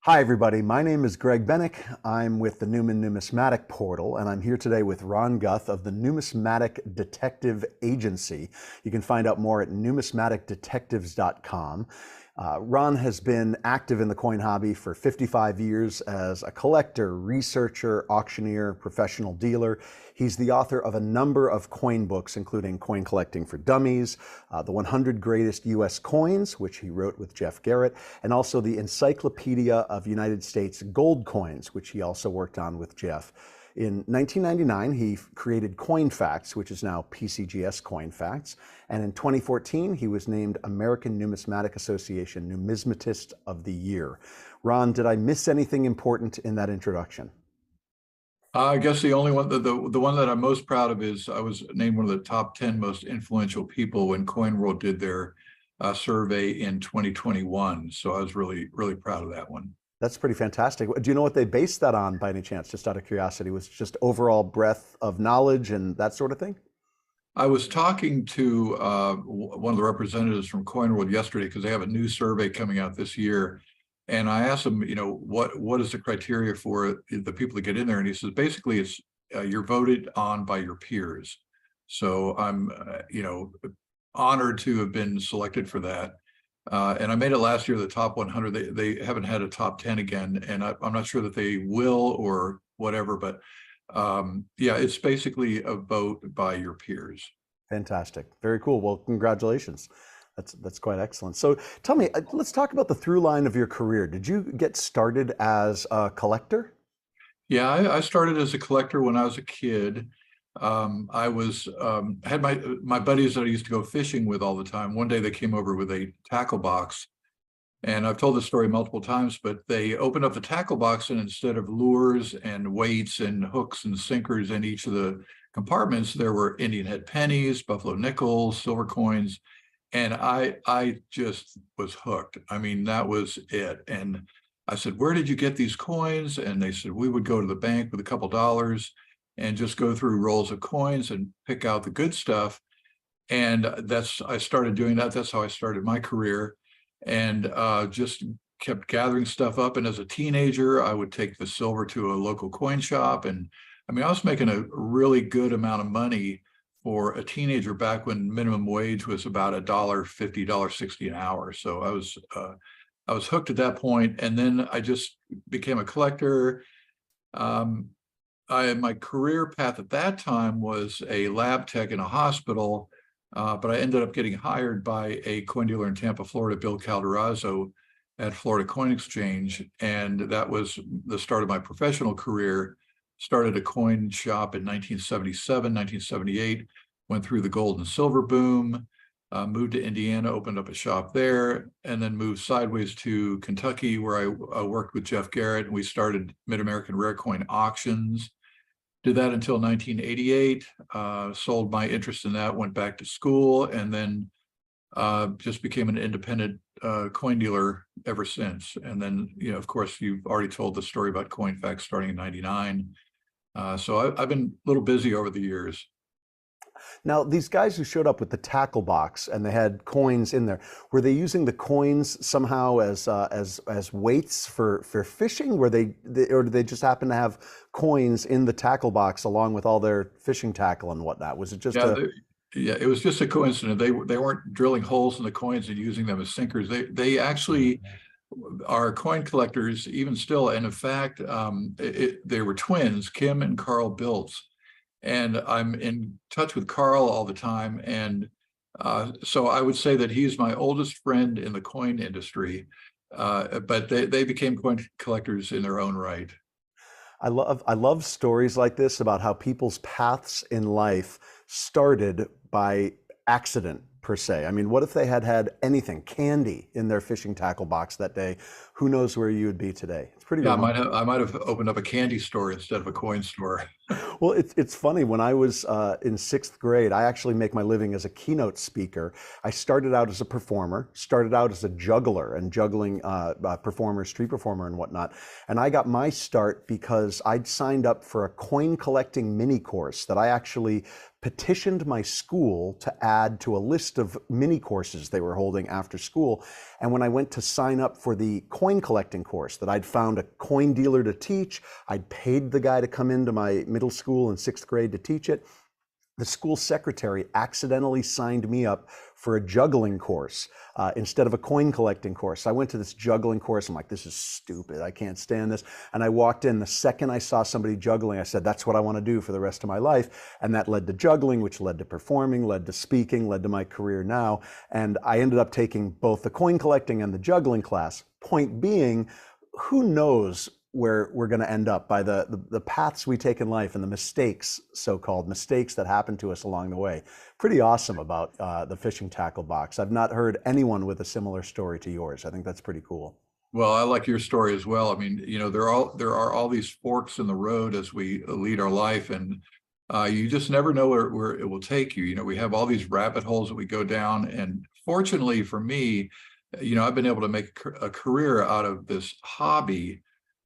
Hi, everybody. My name is Greg Bennick. I'm with the Newman Numismatic Portal, and I'm here today with Ron Guth of the Numismatic Detective Agency. You can find out more at numismaticdetectives.com. Ron has been active in the coin hobby for 55 years as a collector, researcher, auctioneer, professional dealer. He's the author of a number of coin books, including Coin Collecting for Dummies, The 100 Greatest U.S. Coins, which he wrote with Jeff Garrett, and also the Encyclopedia of United States Gold Coins, which he also worked on with Jeff. In 1999, he created Coin Facts, which is now PCGS Coin Facts. And in 2014, he was named American Numismatic Association Numismatist of the Year. Ron, did I miss anything important in that introduction? I guess the only one, the one that I'm most proud of is I was named one of the top 10 most influential people when Coin World did their survey in 2021. So I was really, really proud of that one. That's pretty fantastic. Do you know what they based that on by any chance, just out of curiosity? Was it just overall breadth of knowledge and that sort of thing? I was talking to one of the representatives from Coin World yesterday because they have a new survey coming out this year. And I asked him, what is the criteria for the people to get in there? And he says, basically, it's you're voted on by your peers. So I'm, honored to have been selected for that. And I made it last year, the top 100. They haven't had a top 10 again, and I'm not sure that they will or whatever. But yeah, it's basically a vote by your peers. Fantastic. Very cool. Well, congratulations. That's quite excellent. So tell me, let's talk about the through line of your career. Did you get started as a collector? Yeah, I started as a collector when I was a kid. I was had my buddies that I used to go fishing with all the time. One day they came over with a tackle box, and I've told this story multiple times, but they opened up the tackle box, and instead of lures and weights and hooks and sinkers in each of the compartments, there were Indian head pennies, buffalo nickels, silver coins. And I just was hooked. I mean, that was it. And I said, where did you get these coins? And they said, we would go to the bank with a couple dollars and just go through rolls of coins and pick out the good stuff. And I started doing that. That's how I started my career, and just kept gathering stuff up. And as a teenager, I would take the silver to a local coin shop. And I mean, I was making a really good amount of money for a teenager back when minimum wage was about $1.50, $1.60 an hour. So I was hooked at that point, and then I just became a collector. My career path at that time was a lab tech in a hospital, but I ended up getting hired by a coin dealer in Tampa, Florida, Bill Calderazzo, at Florida Coin Exchange, and that was the start of my professional career. Started a coin shop in 1977, 1978, went through the gold and silver boom, moved to Indiana, opened up a shop there, and then moved sideways to Kentucky, where I worked with Jeff Garrett, and we started Mid-American Rare Coin Auctions. Did that until 1988, sold my interest in that, went back to school, and then just became an independent coin dealer ever since. And then, of course, you've already told the story about Coin Facts starting in 99. So I've been a little busy over the years. Now, these guys who showed up with the tackle box and they had coins in there, were they using the coins somehow as weights for fishing? Or did they just happen to have coins in the tackle box along with all their fishing tackle and whatnot? Was it just Yeah, a yeah, it was just a coincidence. They weren't drilling holes in the coins and using them as sinkers. They actually are coin collectors even still. And in fact, they were twins, Kim and Carl Biltz. And I'm in touch with Carl all the time. And so I would say that he's my oldest friend in the coin industry, but they became coin collectors in their own right. I love stories like this about how people's paths in life started by accident per se. I mean, what if they had had anything, candy in their fishing tackle box that day? Who knows where you would be today? It's pretty Yeah, remarkable. I might have opened up a candy store instead of a coin store. Well, it's funny. When I was in sixth grade, I actually make my living as a keynote speaker. I started out as a performer, started out as a juggler and juggling performer, street performer, and whatnot. And I got my start because I'd signed up for a coin collecting mini course that I actually petitioned my school to add to a list of mini courses they were holding after school. And when I went to sign up for the coin collecting course that I'd found a coin dealer to teach, I'd paid the guy to come into my middle school in sixth grade to teach it. The school secretary accidentally signed me up for a juggling course instead of a coin collecting course. I went to this juggling course. I'm like, this is stupid. I can't stand this. And I walked in. The second I saw somebody juggling, I said, that's what I want to do for the rest of my life. And that led to juggling, which led to performing, led to speaking, led to my career now. And I ended up taking both the coin collecting and the juggling class. Point being, who knows where we're going to end up by the paths we take in life and the mistakes, so-called mistakes that happen to us along the way. Pretty awesome about the fishing tackle box. I've not heard anyone with a similar story to yours. I think that's pretty cool. Well, I like your story as well. I mean, there are all these forks in the road as we lead our life, and you just never know where it will take you. We have all these rabbit holes that we go down, and fortunately for me, I've been able to make a career out of this hobby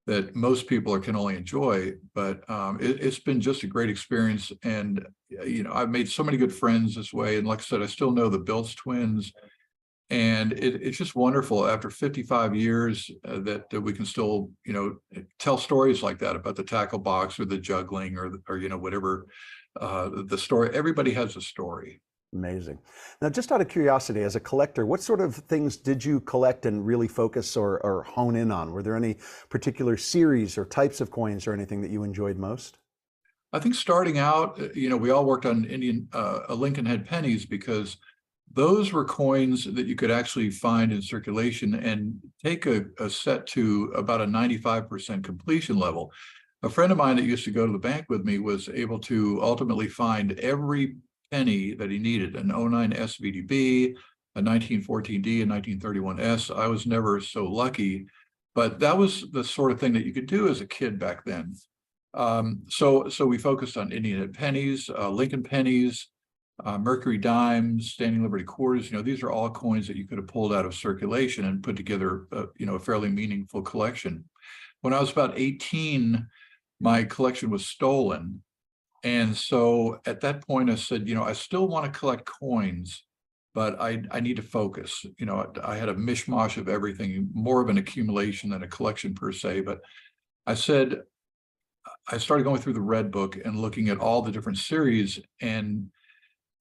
that most people can only enjoy, but it's been just a great experience. And, I've made so many good friends this way. And like I said, I still know the Biltz twins, and it's just wonderful after 55 years that we can still, tell stories like that about the tackle box or the juggling or whatever the story. Everybody has a story. Amazing. Now, just out of curiosity, as a collector, what sort of things did you collect and really focus or hone in on? Were there any particular series or types of coins or anything that you enjoyed most? I think starting out, we all worked on Lincoln Head pennies because those were coins that you could actually find in circulation and take a set to about a 95% completion level. A friend of mine that used to go to the bank with me was able to ultimately find every penny that he needed, an '09 SVDB, a 1914D, a 1931S. I was never so lucky, but that was the sort of thing that you could do as a kid back then. So we focused on Indian Head pennies, Lincoln pennies, Mercury dimes, Standing Liberty quarters. These are all coins that you could have pulled out of circulation and put together, a fairly meaningful collection. When I was about 18, my collection was stolen. And so at that point, I said, I still want to collect coins, but I need to focus. I had a mishmash of everything, more of an accumulation than a collection per se. But I said, I started going through the Red Book and looking at all the different series and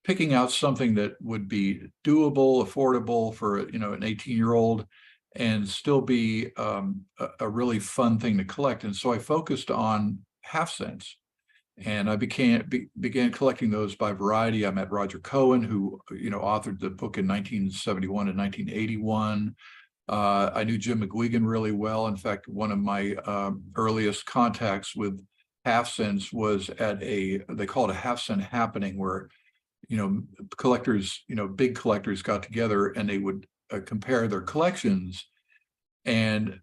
picking out something that would be doable, affordable for, an 18-year-old and still be a really fun thing to collect. And so I focused on half cents. And I began collecting those by variety. I met Roger Cohen, who authored the book in 1971 and 1981. I knew Jim McGuigan really well. In fact, one of my earliest contacts with half cents was at they call it a half cent happening, where collectors, big collectors got together and they would compare their collections. And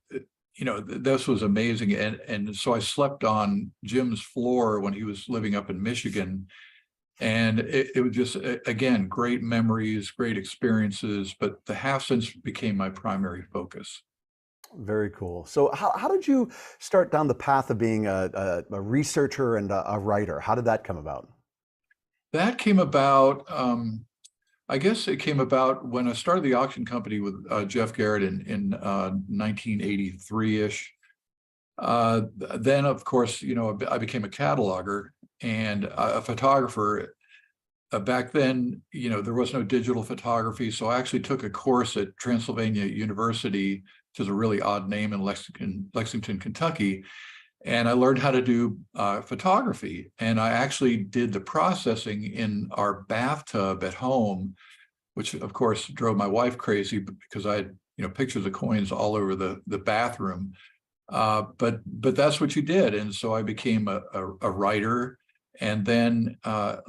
this was amazing. And so I slept on Jim's floor when he was living up in Michigan. And it was just, again, great memories, great experiences, but the half cents became my primary focus. Very cool. So how did you start down the path of being a researcher and a writer? How did that come about? That came about, I guess it came about when I started the auction company with Jeff Garrett in 1983-ish. Then, of course, I became a cataloger and a photographer. Back then, there was no digital photography. So I actually took a course at Transylvania University, which is a really odd name in Lexington, Kentucky. And I learned how to do photography. And I actually did the processing in our bathtub at home, which of course drove my wife crazy because I had, pictures of coins all over the bathroom. But that's what you did. And so I became a writer. And then,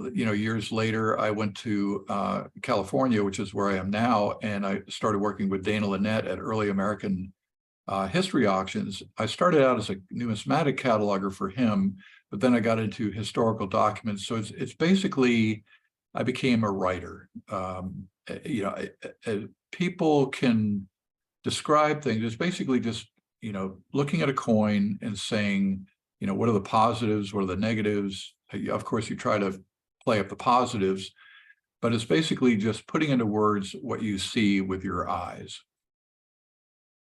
years later, I went to California, which is where I am now. And I started working with Dana Lynette at Early American history auctions. I started out as a numismatic cataloger for him, but then I got into historical documents. So it's basically, I became a writer. You know, people can describe things. It's basically just, you know, looking at a coin and saying, you know, what are the positives, what are the negatives? Of course, you try to play up the positives, but it's basically just putting into words what you see with your eyes.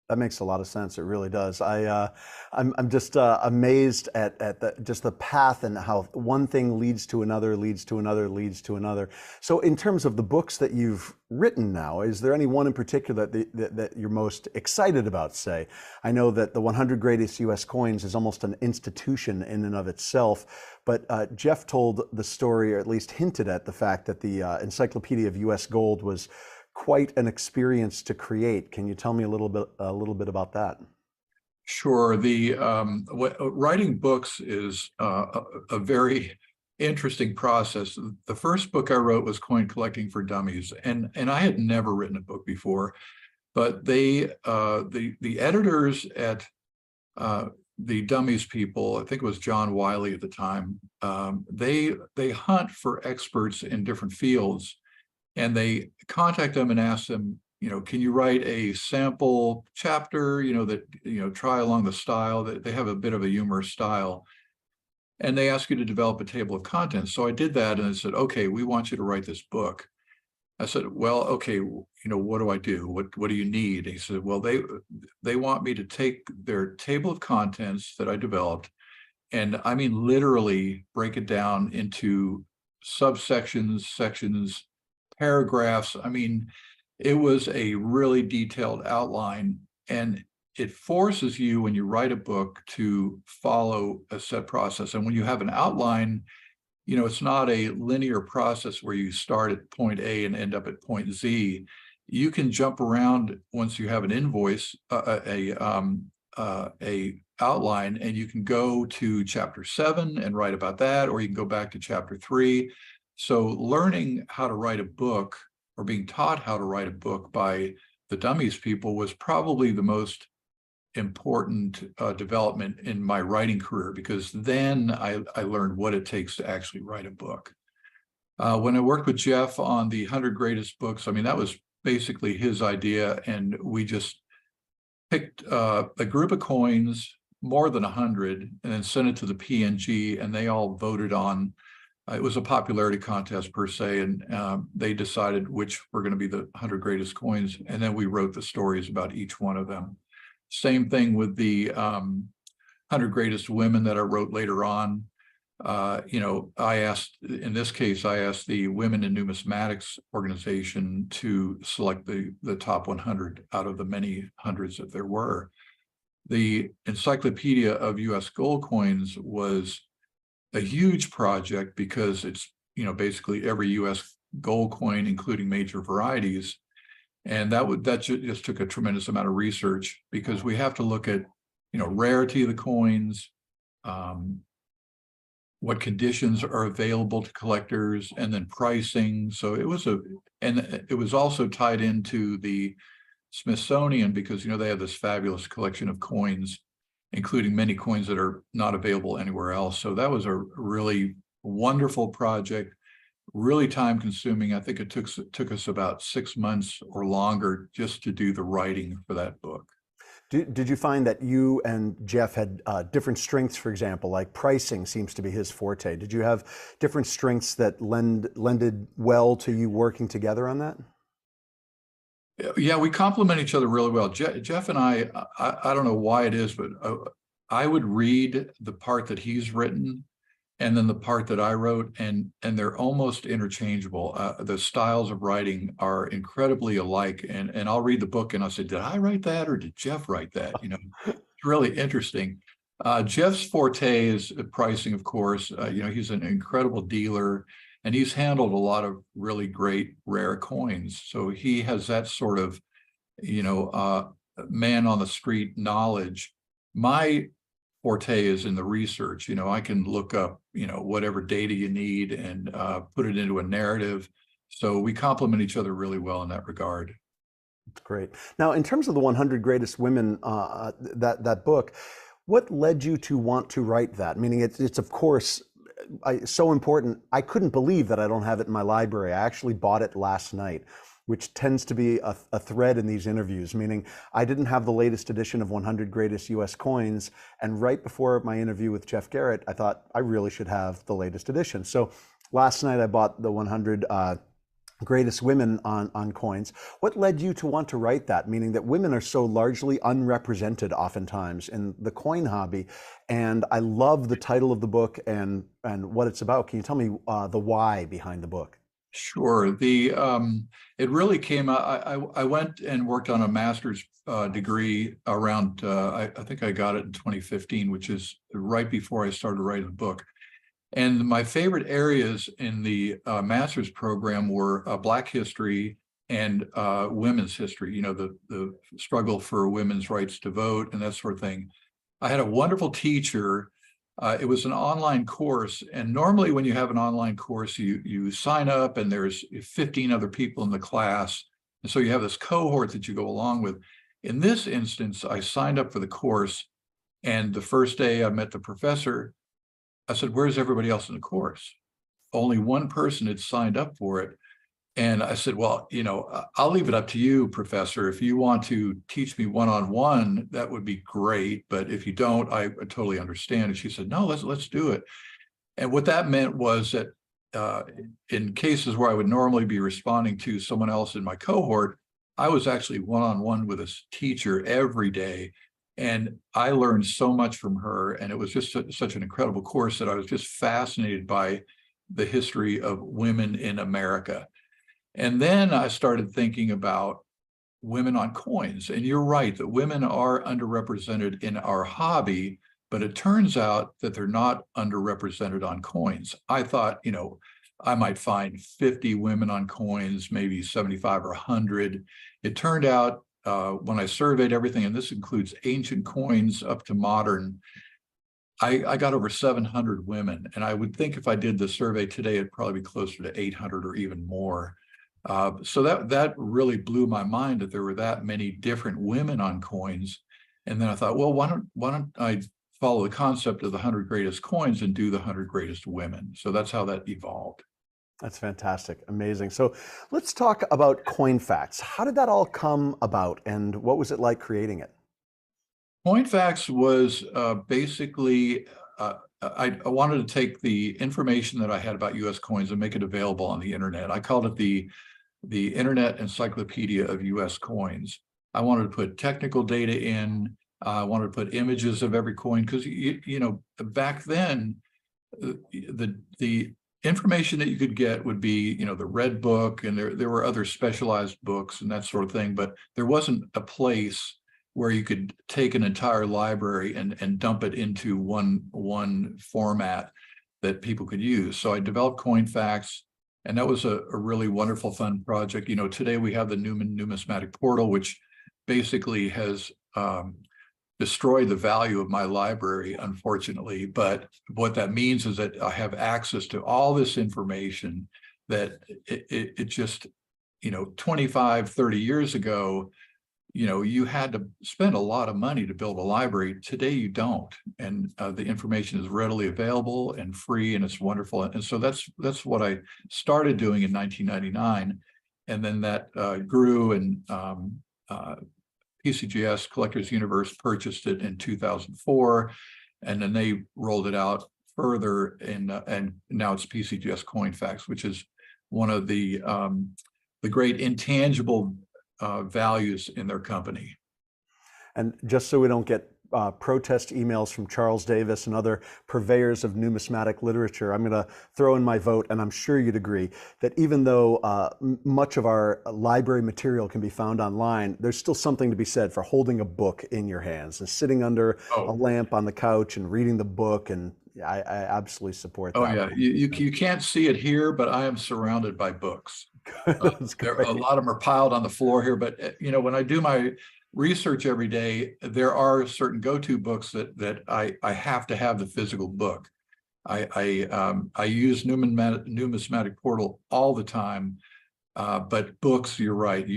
That makes a lot of sense. It really does. I'm just amazed at just the path and how one thing leads to another, leads to another, leads to another. So, in terms of the books that you've written now, is there any one in particular that you're most excited about? Say, I know that the 100 Greatest U.S. Coins is almost an institution in and of itself. But Jeff told the story, or at least hinted at the fact that the Encyclopedia of U.S. Gold was quite an experience to create. Can you tell me a little bit about that? Sure. Writing books is a very interesting process. The first book I wrote was Coin Collecting for Dummies, and I had never written a book before, but the editors at the Dummies people, I think it was John Wiley at the time, they hunt for experts in different fields, and they contact them and ask them, you know, can you write a sample chapter, you know, that, you know, try along the style that they have a bit of a humorous style. And they ask you to develop a table of contents. So I did that, and I said, okay, we want you to write this book. I said, well, okay, you know, what do I do? What do you need? And he said, well, they want me to take their table of contents that I developed, and I mean, literally break it down into subsections, sections, paragraphs. I mean, it was a really detailed outline, and it forces you, when you write a book, to follow a set process. And when you have an outline, you know, it's not a linear process where you start at point A and end up at point Z. You can jump around once you have an invoice, a outline, and you can go to chapter 7 and write about that, or you can go back to chapter 3. So learning how to write a book, or being taught how to write a book by the Dummies people, was probably the most important development in my writing career, because then I learned what it takes to actually write a book. When I worked with Jeff on the 100 Greatest Books, I mean, that was basically his idea, and we just picked a group of coins, more than 100, and then sent it to the PNG, and they all voted on. It was a popularity contest per se, and they decided which were going to be the 100 greatest coins, and then we wrote the stories about each one of them. Same thing with the 100 greatest women that I wrote later on. You know, in this case, I asked the Women in Numismatics organization to select the top 100 out of the many hundreds that there were. The Encyclopedia of U.S. Gold Coins was a huge project, because it's, you know, basically every U.S. gold coin, including major varieties. And that just took a tremendous amount of research, because we have to look at, you know, rarity of the coins, what conditions are available to collectors, and then pricing. So it was also tied into the Smithsonian, because, you know, they have this fabulous collection of coins, including many coins that are not available anywhere else. So that was a really wonderful project, really time consuming. I think it took us about 6 months or longer just to do the writing for that book. Did you find that you and Jeff had different strengths? For example, like pricing seems to be his forte. Did you have different strengths that lended well to you working together on that? Yeah, we complement each other really well. Jeff and I don't know why it is, but I would read the part that he's written, and then the part that I wrote, and they're almost interchangeable. The styles of writing are incredibly alike, and I'll read the book and I'll say, did I write that, or did Jeff write that? You know, it's really interesting. Jeff's forte is pricing, of course. You know, he's an incredible dealer, and he's handled a lot of really great rare coins. So he has that sort of, you know, man on the street knowledge. My forte is in the research. You know, I can look up, you know, whatever data you need and put it into a narrative. So we complement each other really well in that regard. It's great. Now, in terms of the 100 Greatest Women, that book, what led you to want to write that? Meaning, it's of course so important. I couldn't believe that I don't have it in my library. I actually bought it last night, which tends to be a thread in these interviews, meaning I didn't have the latest edition of 100 Greatest US Coins. And right before my interview with Jeff Garrett, I thought I really should have the latest edition. So last night I bought the 100 Greatest Women on coins. What led you to want to write that? Meaning that women are so largely unrepresented oftentimes in the coin hobby. And I love the title of the book and what it's about. Can you tell me the why behind the book? Sure. It really came out. I went and worked on a master's degree around. I think I got it in 2015, which is right before I started writing the book. And my favorite areas in the master's program were Black history and women's history, you know, the struggle for women's rights to vote and that sort of thing. I had a wonderful teacher. It was an online course. And normally when you have an online course, you sign up and there's 15 other people in the class. And so you have this cohort that you go along with. In this instance, I signed up for the course. And the first day I met the professor, I said, where's everybody else in the course? Only one person had signed up for it. And I said, well, you know, I'll leave it up to you, professor. If you want to teach me one-on-one, that would be great. But if you don't, I totally understand. And she said, no, let's do it. And what that meant was that in cases where I would normally be responding to someone else in my cohort, I was actually one-on-one with a teacher every day. And I learned so much from her, and it was just such an incredible course that I was just fascinated by the history of women in America. And then I started thinking about women on coins. And you're right that women are underrepresented in our hobby, but it turns out that they're not underrepresented on coins. I thought, you know, I might find 50 women on coins, maybe 75 or 100. It turned out when I surveyed everything, and this includes ancient coins up to modern, I got over 700 women. And I would think if I did the survey today, it'd probably be closer to 800 or even more. So that really blew my mind that there were that many different women on coins. And then I thought, well, why don't I follow the concept of the 100 greatest coins and do the 100 greatest women? So that's how that evolved. That's fantastic. Amazing. So let's talk about Coin Facts. How did that all come about and what was it like creating it? Coin Facts was basically, I wanted to take the information that I had about US coins and make it available on the internet. I called it the Internet Encyclopedia of US coins. I wanted to put technical data in. I wanted to put images of every coin because, you know, back then, the information that you could get would be, you know, the Red Book, and there were other specialized books and that sort of thing, but there wasn't a place where you could take an entire library and dump it into one format that people could use. So I developed Coin Facts, and that was a really wonderful, fun project. You know, today we have the Newman Numismatic Portal, which basically has destroy the value of my library, unfortunately. But what that means is that I have access to all this information that it just, you know, 25, 30 years ago, you know, you had to spend a lot of money to build a library. Today, you don't. And the information is readily available and free, and it's wonderful. And so that's what I started doing in 1999. And then that grew, and PCGS Collectors Universe purchased it in 2004, and then they rolled it out further, and now it's PCGS Coin Facts, which is one of the great intangible values in their company. And just so we don't get protest emails from Charles Davis and other purveyors of numismatic literature, I'm going to throw in my vote, and I'm sure you'd agree that even though much of our library material can be found online, there's still something to be said for holding a book in your hands and sitting under a lamp on the couch and reading the book. And I absolutely support that. Oh yeah, you can't see it here, but I am surrounded by books. There, a lot of them are piled on the floor here, but you know, when I do my research every day, there are certain go-to books that I have to have the physical book. I use Numismatic Portal all the time, But books, you're right.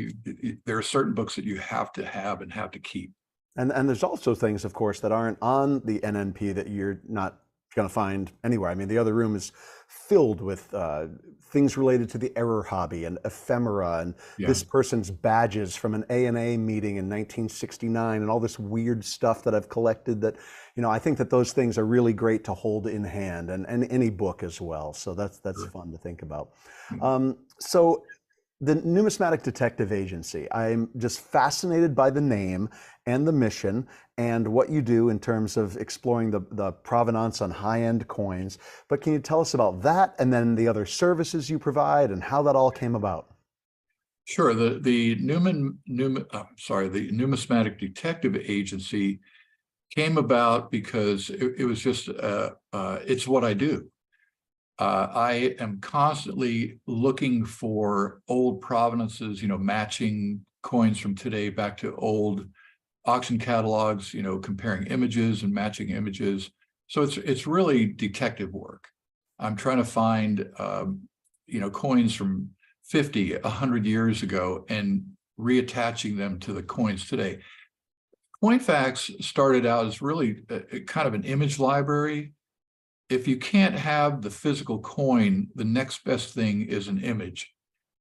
There are certain books that you have to have and have to keep. And there's also things, of course, that aren't on the NNP that you're not going to find anywhere. I mean, the other room is filled with things related to the error hobby and ephemera and Yeah. this person's badges from an ANA meeting in 1969 and all this weird stuff that I've collected that, I think that those things are really great to hold in hand, and any book as well. So that's Sure. fun to think about. Yeah. So the Numismatic Detective Agency, I'm just fascinated by the name and the mission and what you do in terms of exploring the provenance on high-end coins. But can you tell us about that and then the other services you provide and how that all came about? Sure. The Numismatic Detective Agency came about because it was just it's what I do. I am constantly looking for old provenances, matching coins from today back to old auction catalogs, comparing images and matching images. So it's really detective work. I'm trying to find, coins from 50, 100 years ago and reattaching them to the coins today. CoinFacts started out as really kind of an image library. If you can't have the physical coin, the next best thing is an image.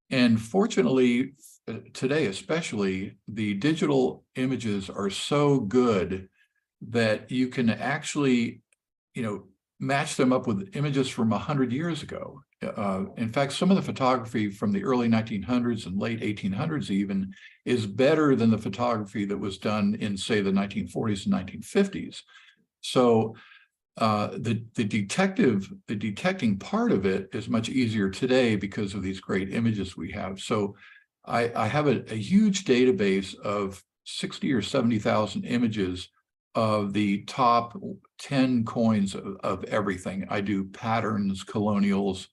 And fortunately, today especially, the digital images are so good that you can actually, match them up with images from 100 years ago. In fact, some of the photography from the early 1900s and late 1800s even is better than the photography that was done in, say, the 1940s and 1950s. So the detecting part of it is much easier today because of these great images we have. So I have a huge database of 60 or 70,000 images of the top 10 coins of everything. I do patterns, colonials,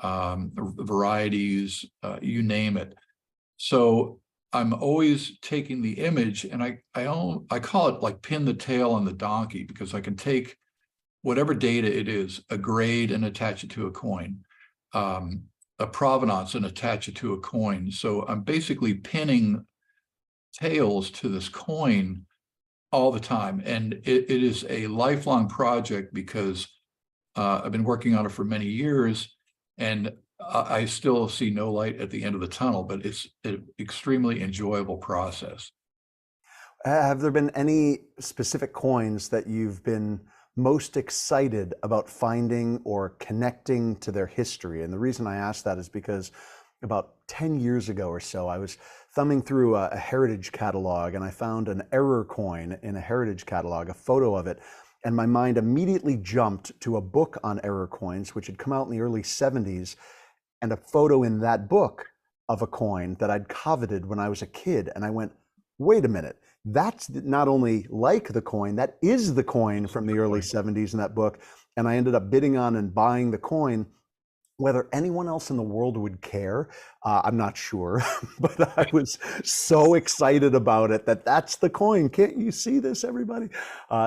varieties, you name it. So I'm always taking the image, and I call it like pin the tail on the donkey, because I can take whatever data it is, a grade, and attach it to a coin, a provenance and attach it to a coin. So I'm basically pinning tails to this coin all the time. And it is a lifelong project because I've been working on it for many years, and I still see no light at the end of the tunnel, but it's an extremely enjoyable process. Have there been any specific coins that you've been most excited about finding or connecting to their history? And the reason I ask that is because about 10 years ago or so, I was thumbing through a heritage catalog and I found an error coin in a heritage catalog, a photo of it. And my mind immediately jumped to a book on error coins, which had come out in the early 70s, and a photo in that book of a coin that I'd coveted when I was a kid. And I went, wait a minute, that's not only like the coin, that is the coin from the early 70s in that book. And I ended up bidding on and buying the coin. Whether anyone else in the world would care, I'm not sure, but I was so excited about it that's the coin. Can't you see this, everybody?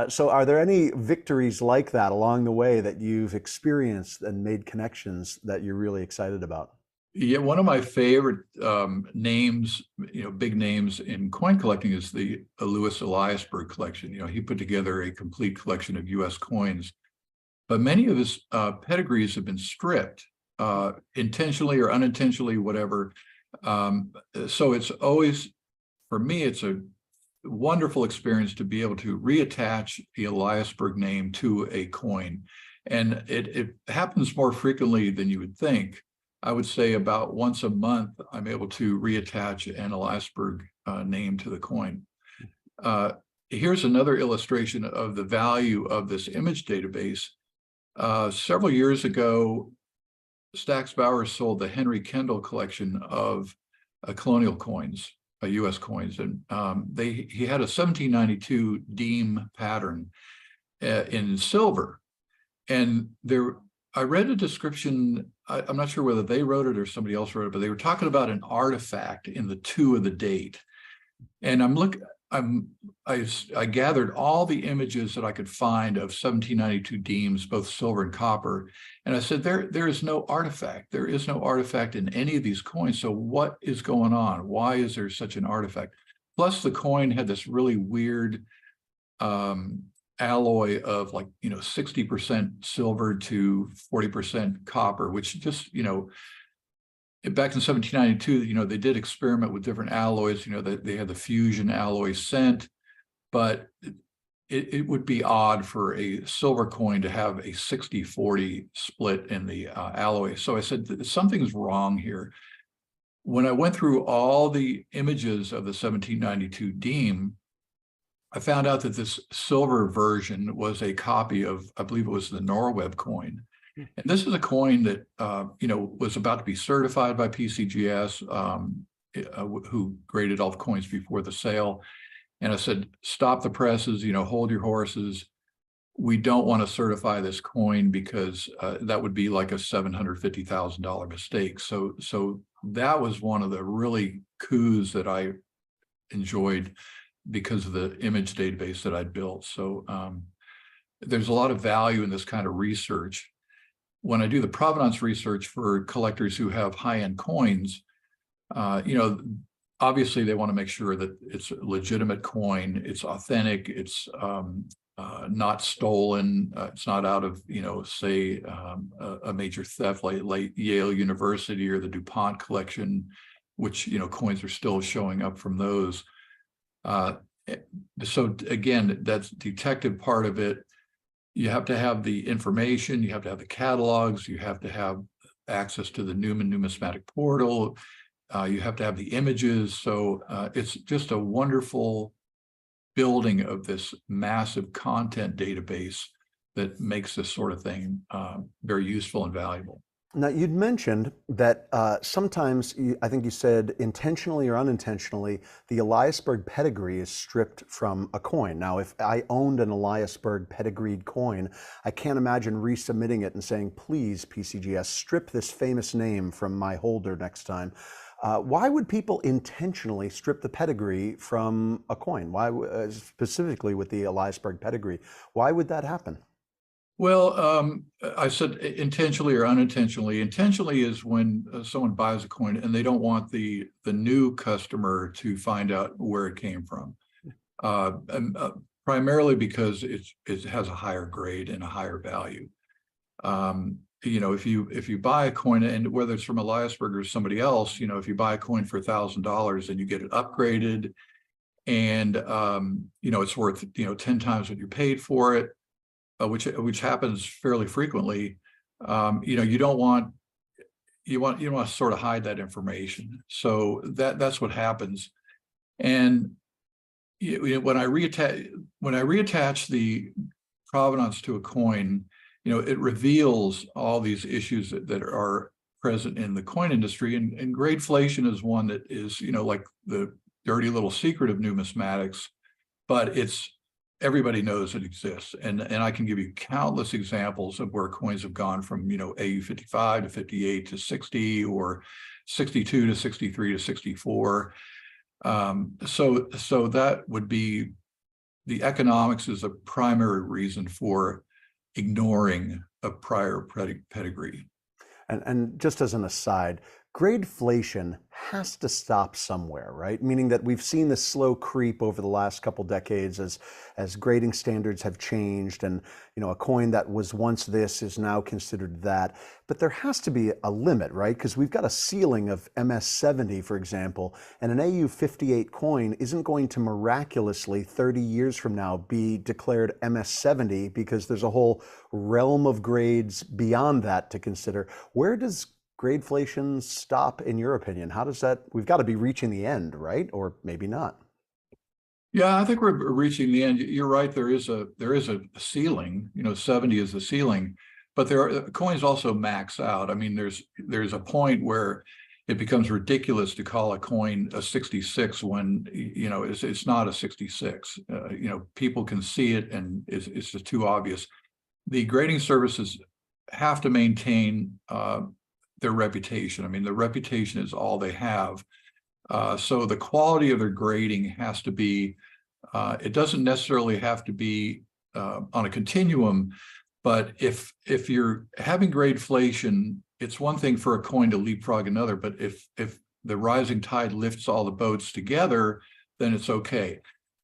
So are there any victories like that along the way that you've experienced and made connections that you're really excited about? Yeah, one of my favorite names, big names in coin collecting is the Louis Eliasberg collection. He put together a complete collection of U.S. coins, but many of his pedigrees have been stripped, intentionally or unintentionally, whatever. So it's always, for me, it's a wonderful experience to be able to reattach the Eliasberg name to a coin. And it happens more frequently than you would think. I would say about once a month, I'm able to reattach an Eliasberg name to the coin. Here's another illustration of the value of this image database. Several years ago, Stax Bauer sold the Henry Kendall collection of colonial coins, U.S. coins, and he had a 1792 Deem pattern in silver, and I read a description. I'm not sure whether they wrote it or somebody else wrote it, but they were talking about an artifact in the 2 of the date. And I gathered all the images that I could find of 1792 deems, both silver and copper. And I said, there is no artifact. There is no artifact in any of these coins. So what is going on? Why is there such an artifact? Plus the coin had this really weird alloy of, like, 60% silver to 40% copper, which just, back in 1792, they did experiment with different alloys. They had the fusion alloy cent, but it would be odd for a silver coin to have a 60-40 split in the alloy. So I said, something's wrong here. When I went through all the images of the 1792 deem, I found out that this silver version was a copy of, I believe it was the Norweb coin. And this is a coin that, was about to be certified by PCGS, who graded all the coins before the sale. And I said, stop the presses, hold your horses. We don't want to certify this coin because that would be like a $750,000 mistake. So that was one of the really coups that I enjoyed because of the image database that I'd built. So there's a lot of value in this kind of research. When I do the provenance research for collectors who have high-end coins, obviously they want to make sure that it's a legitimate coin, it's authentic, it's not stolen, it's not out of, say, a major theft like Yale University or the DuPont collection, which, coins are still showing up from those. So again, that's detective part of it. You have to have the information, you have to have the catalogs, you have to have access to the Newman numismatic portal, you have to have the images. So it's just a wonderful building of this massive content database that makes this sort of thing very useful and valuable. Now, you'd mentioned that sometimes, I think you said intentionally or unintentionally, the Eliasberg pedigree is stripped from a coin. Now, if I owned an Eliasberg pedigreed coin, I can't imagine resubmitting it and saying, please, PCGS, strip this famous name from my holder next time. Why would people intentionally strip the pedigree from a coin? Why, specifically with the Eliasberg pedigree, why would that happen? Well, I said intentionally or unintentionally. Intentionally is when someone buys a coin and they don't want the new customer to find out where it came from, primarily because it has a higher grade and a higher value. If you buy a coin, and whether it's from Eliasberg or somebody else, if you buy a coin for $1,000 and you get it upgraded, and it's worth 10 times what you paid for it. Which happens fairly frequently. You want to sort of hide that information. So that's what happens. And when I reattach the provenance to a coin, it reveals all these issues that are present in the coin industry. And gradeflation is one that is, like the dirty little secret of numismatics, but everybody knows it exists. And I can give you countless examples of where coins have gone from, AU 55 to 58 to 60, or 62 to 63 to 64. So that would be, the economics is a primary reason for ignoring a prior pedigree. And just as an aside, gradeflation has to stop somewhere, right? Meaning that we've seen this slow creep over the last couple decades as grading standards have changed, and a coin that was once this is now considered that. But there has to be a limit, right? Because we've got a ceiling of MS70, for example, and an AU 58 coin isn't going to miraculously 30 years from now be declared MS70, because there's a whole realm of grades beyond that to consider. Where does gradeflation stop, in your opinion? How does that, we've got to be reaching the end, right? Or maybe not. Yeah, I think we're reaching the end. You're right. There is a ceiling, 70 is the ceiling, but coins also max out. I mean, there's a point where it becomes ridiculous to call a coin a 66 when, it's not a 66. People can see it and it's just too obvious. The grading services have to maintain their reputation. I mean, their reputation is all they have. So the quality of their grading has to be It doesn't necessarily have to be on a continuum, but if you're having greatflation, it's one thing for a coin to leapfrog another, but if the rising tide lifts all the boats together, then it's okay.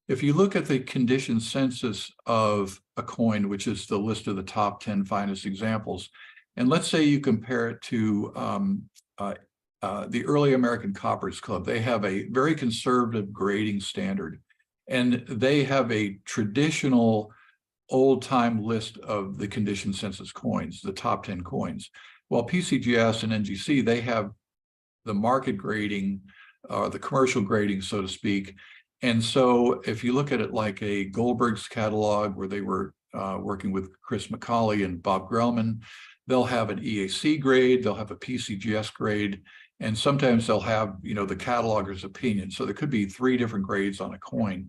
If you look at the condition census of a coin, which is the list of the top 10 finest examples, and let's say you compare it to the Early American Coppers Club, they have a very conservative grading standard, and they have a traditional old-time list of the condition census coins, the top 10 coins. While PCGS and NGC, they have the market grading, the commercial grading, so to speak. And so if you look at it like a Goldberg's catalog, where they were working with Chris McCauley and Bob Grellman, they'll have an EAC grade, they'll have a PCGS grade, and sometimes they'll have, the cataloger's opinion. So there could be 3 different grades on a coin.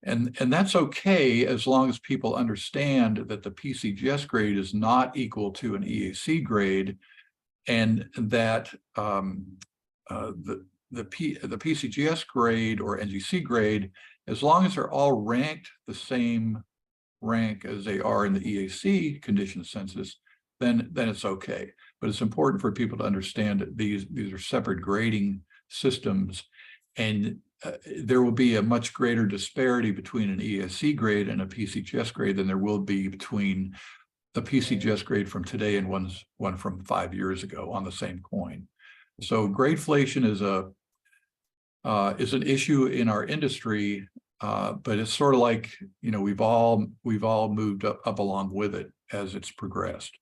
And that's okay as long as people understand that the PCGS grade is not equal to an EAC grade, and that the PCGS grade or NGC grade, as long as they're all ranked the same rank as they are in the EAC condition census, then it's okay. But it's important for people to understand that these are separate grading systems, and there will be a much greater disparity between an ESC grade and a PCGS grade than there will be between the PCGS grade from today and one from 5 years ago on the same coin. So gradeflation is an issue in our industry, but it's sort of like, we've all moved up along with it as it's progressed.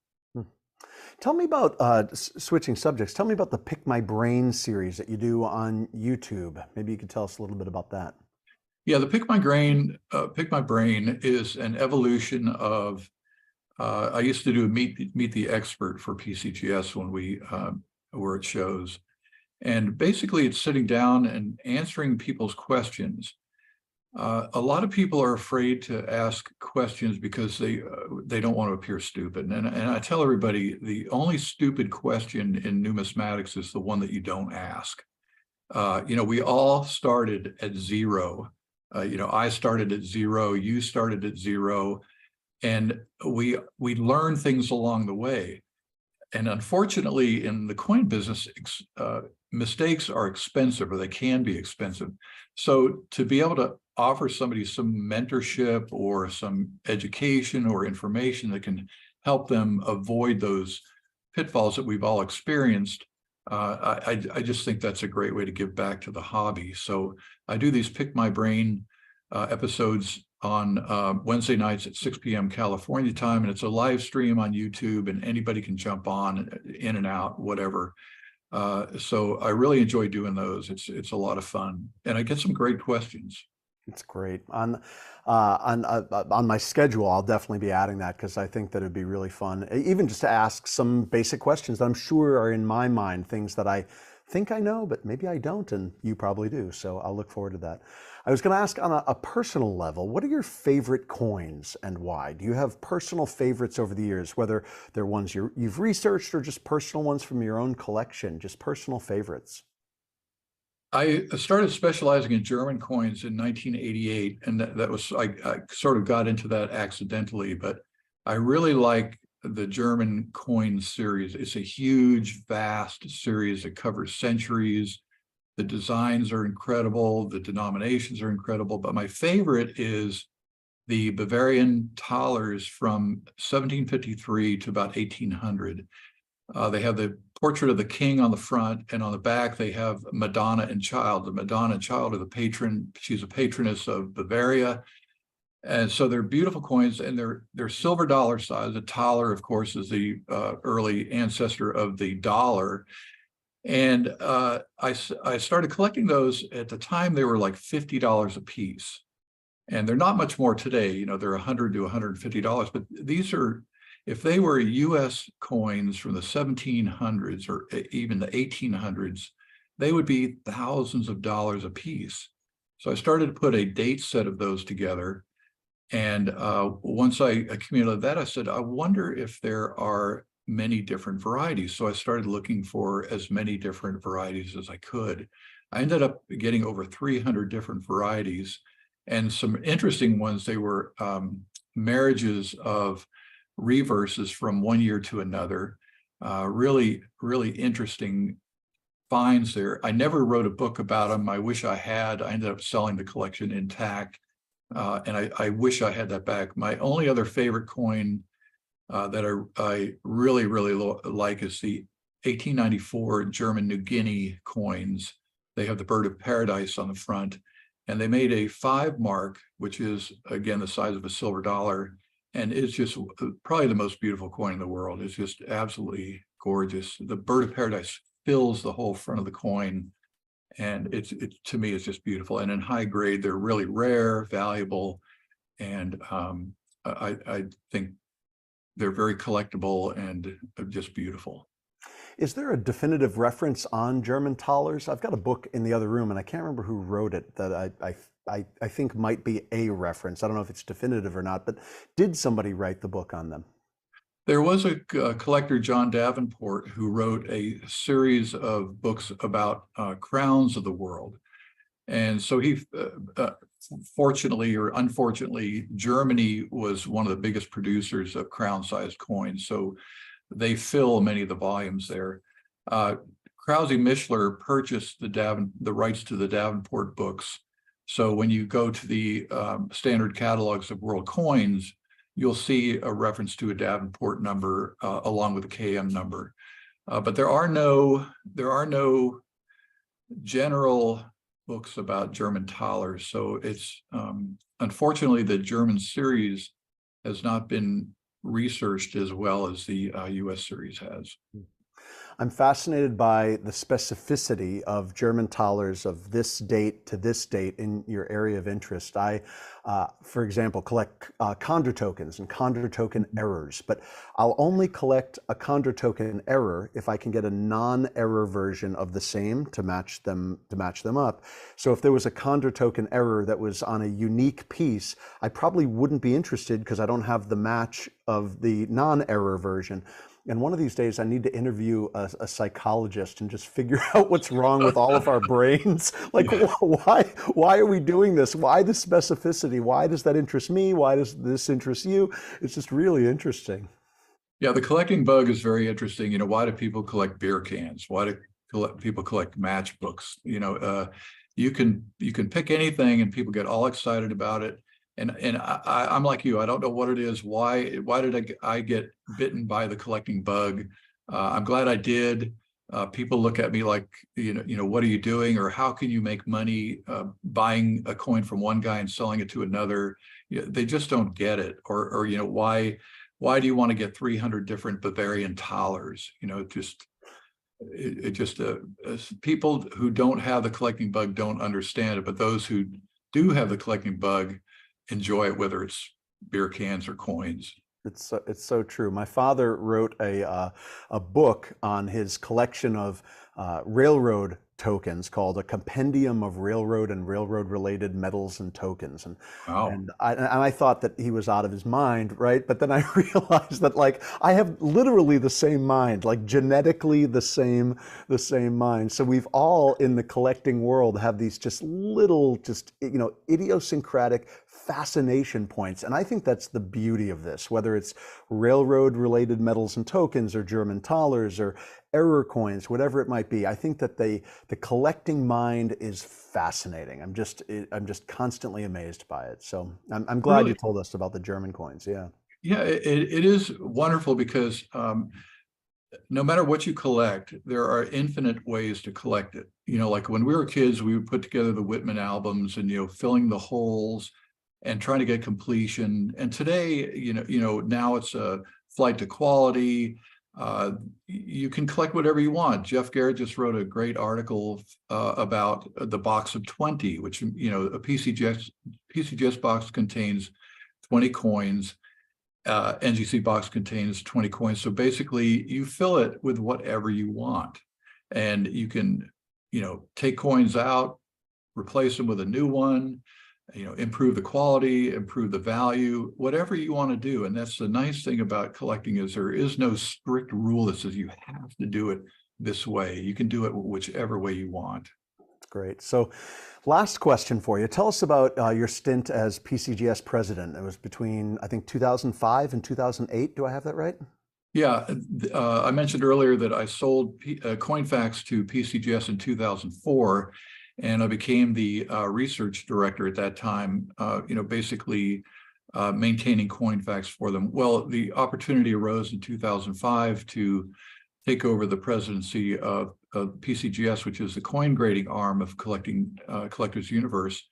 Tell me about, switching subjects, tell me about the Pick My Brain series that you do on YouTube. Maybe you could tell us a little bit about that. Yeah, the Pick My Brain is an evolution of, I used to do Meet the Expert for PCGS when we were at shows. And basically it's sitting down and answering people's questions. A lot of people are afraid to ask questions because they don't want to appear stupid. And I tell everybody, the only stupid question in numismatics is the one that you don't ask. We all started at zero. I started at zero, you started at zero, and we learn things along the way. And unfortunately, in the coin business, mistakes are expensive, or they can be expensive. So to be able to offer somebody some mentorship or some education or information that can help them avoid those pitfalls that we've all experienced, I just think that's a great way to give back to the hobby. So I do these Pick My Brain episodes on Wednesday nights at 6 p.m. California time, and it's a live stream on YouTube, and anybody can jump on, in and out, whatever. So I really enjoy doing those. It's a lot of fun, and I get some great questions. It's great. On my schedule, I'll definitely be adding that, because I think that it'd be really fun, even just to ask some basic questions that I'm sure are in my mind, things that I think I know, but maybe I don't, and you probably do. So I'll look forward to that. I was going to ask on a personal level, what are your favorite coins and why? Do you have personal favorites over the years, whether they're ones you've researched or just personal ones from your own collection, just personal favorites? I started specializing in German coins in 1988, and that was, I sort of got into that accidentally, but I really like the German coin series. It's a huge, vast series that covers centuries. The designs are incredible, the denominations are incredible, but my favorite is the Bavarian thalers from 1753 to about 1800. They have the portrait of the king on the front, and on the back they have Madonna and Child. The Madonna and Child are the patron. She's a patroness of Bavaria. And so they're beautiful coins, and they're silver dollar size. The thaler, of course, is the early ancestor of the dollar. And I started collecting those. At the time, they were like $50 a piece. And they're not much more today. They're $100 to $150. But these are, if they were US coins from the 1700s or even the 1800s, they would be thousands of dollars a piece. So I started to put a date set of those together. And once I accumulated that, I said, I wonder if there are many different varieties. So I started looking for as many different varieties as I could. I ended up getting over 300 different varieties. and some interesting ones. They were marriages of reverses from one year to another. Really, really interesting finds there. I never wrote a book about them. I wish I had. I ended up selling the collection intact, and I wish I had that back. My only other favorite coin that I really, really like is the 1894 German New Guinea coins. They have the bird of paradise on the front, and they made a 5 mark, which is, again, the size of a silver dollar. And it's just probably the most beautiful coin in the world. It's just absolutely gorgeous. The bird of paradise fills the whole front of the coin. And it to me, it's just beautiful. And in high grade, they're really rare, valuable. And I think they're very collectible and just beautiful. Is there a definitive reference on German thalers? I've got a book in the other room, and I can't remember who wrote it that I think might be a reference. I don't know if it's definitive or not, but did somebody write the book on them? There was a collector, John Davenport, who wrote a series of books about crowns of the world. And so he, fortunately or unfortunately, Germany was one of the biggest producers of crown-sized coins. So they fill many of the volumes there. Krause Mischler purchased the rights to the Davenport books. So when you go to the standard catalogs of world coins, you'll see a reference to a Davenport number along with a KM number. But there are no general books about German thalers. So it's unfortunately the German series has not been researched as well as the US series has. I'm fascinated by the specificity of German thalers of this date to this date in your area of interest. I, for example, collect Condor tokens and Condor token errors, but I'll only collect a Condor token error if I can get a non-error version of the same to match them up. So if there was a Condor token error that was on a unique piece, I probably wouldn't be interested because I don't have the match of the non-error version. And one of these days, I need to interview a psychologist and just figure out what's wrong with all of our brains. Like, why are we doing this? Why the specificity? Why does that interest me? Why does this interest you? It's just really interesting. Yeah, the collecting bug is very interesting. You know, why do people collect beer cans? Why do people collect matchbooks? You know, you can pick anything and people get all excited about it. And I'm like you. I don't know what it is. Why did I get bitten by the collecting bug? I'm glad I did. People look at me like, what are you doing? Or how can you make money buying a coin from one guy and selling it to another? They just don't get it. Or why do you want to get 300 different Bavarian thalers? People who don't have the collecting bug don't understand it, but those who do have the collecting bug enjoy it, whether it's beer cans or coins. It's so true. My father wrote a book on his collection of railroad tokens called A Compendium of Railroad and Railroad-Related Metals and Tokens. Wow. And I thought that he was out of his mind, right? But then I realized that, like, I have literally the same mind, like genetically the same mind. So we've all in the collecting world have these just little, idiosyncratic fascination points. And I think that's the beauty of this, whether it's railroad related metals and tokens or German thalers or error coins, whatever it might be. I think that the collecting mind is fascinating. I'm just constantly amazed by it. So I'm glad Really? you told us about the German coins. Yeah. Yeah, it is wonderful because no matter what you collect, there are infinite ways to collect it. Like when we were kids, we would put together the Whitman albums and, filling the holes and trying to get completion. And today, now it's a flight to quality. You can collect whatever you want. Jeff Garrett just wrote a great article about the box of 20, which, a PCGS box contains 20 coins. NGC box contains 20 coins. So basically you fill it with whatever you want. And you can, take coins out, replace them with a new one, improve the quality, improve the value, whatever you want to do. And that's the nice thing about collecting is there is no strict rule that says you have to do it this way. You can do it whichever way you want. Great. So, last question for you. Tell us about your stint as PCGS president. It was between, I think, 2005 and 2008. Do I have that right? Yeah, I mentioned earlier that I sold Coinfax to PCGS in 2004, and I became the research director at that time, basically maintaining Coinfax for them. Well, the opportunity arose in 2005 to take over the presidency of PCGS, which is the coin grading arm of Collectors Universe.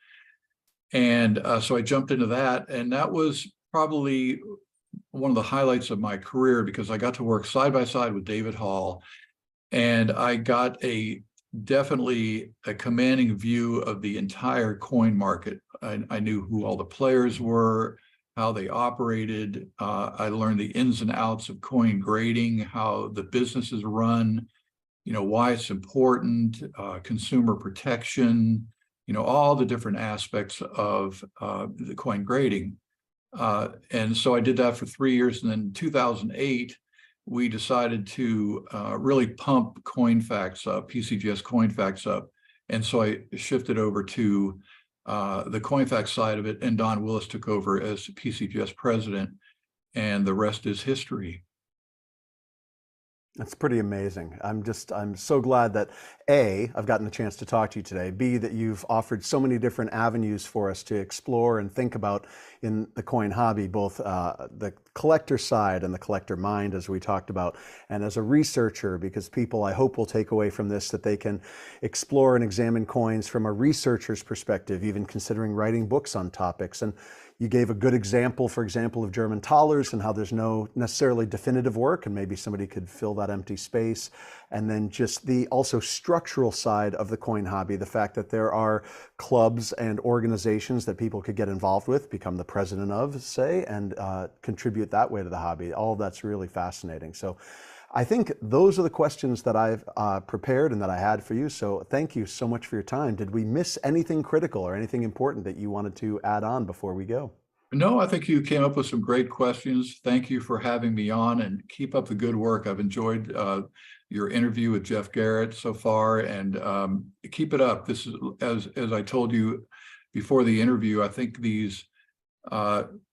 And so I jumped into that, and that was probably one of the highlights of my career because I got to work side by side with David Hall, and I got definitely a commanding view of the entire coin market. I knew who all the players were, how they operated. I learned the ins and outs of coin grading, how the business is run, why it's important, consumer protection, all the different aspects of the coin grading. And so I did that for 3 years. And then in 2008, we decided to really pump Coinfax up, PCGS Coinfax up. And so I shifted over to the Coinfax side of it, and Don Willis took over as PCGS president, and the rest is history. That's pretty amazing. I'm so glad that A, I've gotten a chance to talk to you today, B, that you've offered so many different avenues for us to explore and think about in the coin hobby, both the collector side and the collector mind, as we talked about, and as a researcher, because people, I hope, will take away from this that they can explore and examine coins from a researcher's perspective, even considering writing books on topics. And you gave a good example, for example, of German thalers and how there's no necessarily definitive work, and maybe somebody could fill that empty space. And then just the also structural side of the coin hobby, the fact that there are clubs and organizations that people could get involved with, become the president of, say, and contribute that way to the hobby. All of that's really fascinating. So I think those are the questions that I've prepared and that I had for you. So thank you so much for your time. Did we miss anything critical or anything important that you wanted to add on before we go? No, I think you came up with some great questions. Thank you for having me on, and keep up the good work. I've enjoyed your interview with Jeff Garrett so far, and keep it up. This is, as I told you before the interview, I think these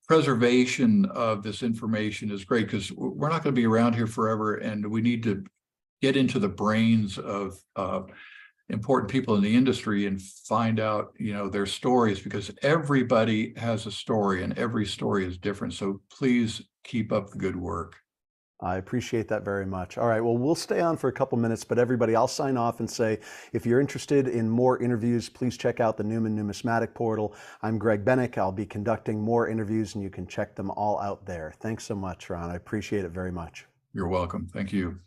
preservation of this information is great because we're not going to be around here forever, and we need to get into the brains of important people in the industry and find out, their stories, because everybody has a story and every story is different. So please keep up the good work. I appreciate that very much. All right, well, we'll stay on for a couple minutes, but everybody, I'll sign off and say, if you're interested in more interviews, please check out the Newman Numismatic Portal. I'm Greg Bennick. I'll be conducting more interviews, and you can check them all out there. Thanks so much, Ron. I appreciate it very much. You're welcome. Thank you.